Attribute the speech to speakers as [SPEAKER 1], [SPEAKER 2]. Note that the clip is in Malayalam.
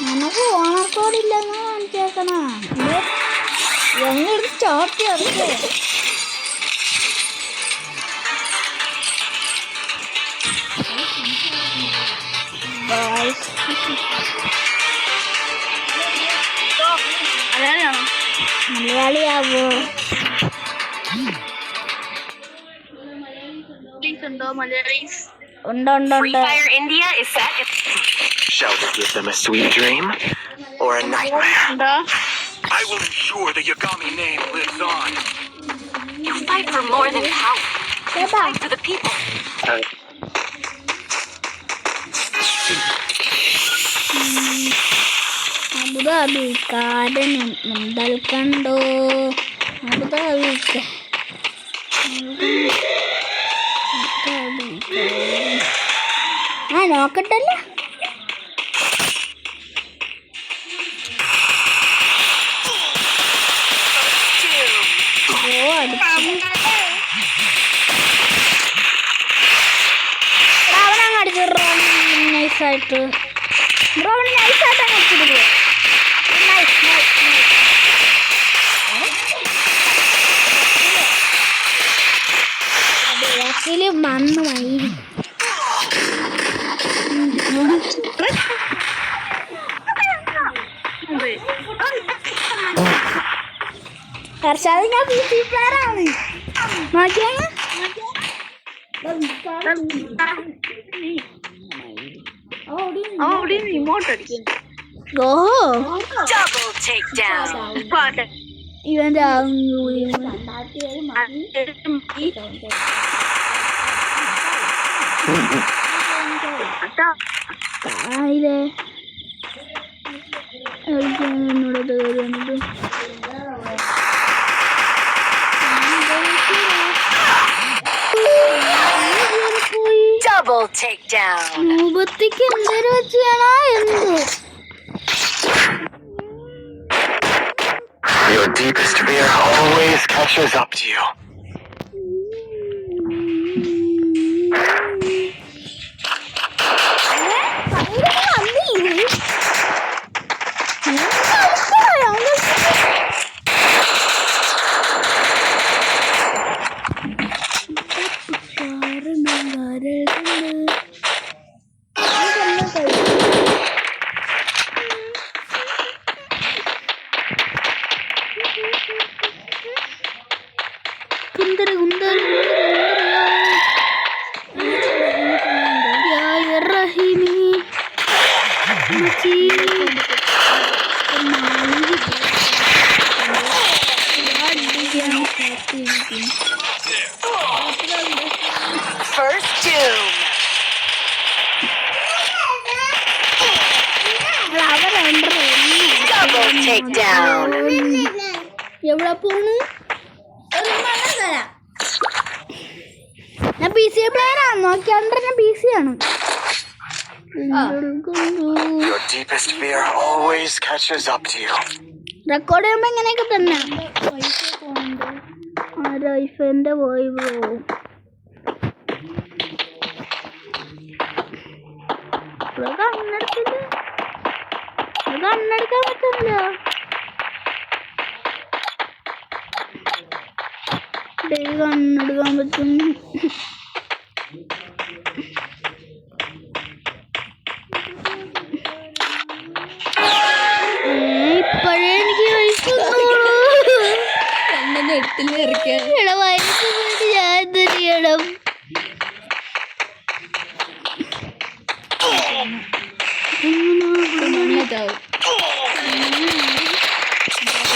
[SPEAKER 1] നമുക്ക് ഓണക്കോടില്ലെന്ന് കാണിച്ചേക്കണ എങ്ങനെ start ചെയ്യാറില്ലേ? മലയാളിയാവോ?
[SPEAKER 2] Shall we give them a sweet dream or a nightmare? I will ensure the Yagami name lives on.
[SPEAKER 3] You fight for more than power. You fight for the people.
[SPEAKER 1] Abu Dhabi കാടനും മുന്തൽ കണ്ടോ? അബുദാബി നോക്കട്ടല്ലേ? അവനങ്ങ് അടിച്ചിട്ടോ നൈസായിട്ട്. ബ്രോവിന് നൈസായിട്ടാണ് അടിച്ചിട്ട്. ബാക്കില് മണ്ണ് മയില് ഹർഷാദ് ഞാൻ PC പ്ലെയറാണ്. നോക്കിയാണ് ഇവന്റെ എന്നോടത് വരുന്നത്
[SPEAKER 3] Double takedown.
[SPEAKER 1] രൂപത്തിക്ക് എന്തൊരു വെച്ചാണോ എന്തോ.
[SPEAKER 2] Your deepest fear always catches up to you.
[SPEAKER 3] First doom. Double takedown.
[SPEAKER 1] എവിടെ പോണ്? ഞാൻ PC പ്ലെയറാണ്. നോക്കിയാണ്ട് ഞാൻ PC ആണ്.
[SPEAKER 2] Your deepest fear always catches up to you.
[SPEAKER 1] Record ചെയ്യുമ്പോ ഇങ്ങനെയൊക്കെ തന്നെ. ഐഫോന്റെ പോയി ബ്രോ. കണ്ണെടുക്കാൻ പറ്റില്ല. കണ്ണെടുക്കാൻ പറ്റും. ഇപ്പഴേ എനിക്ക് ഞാൻ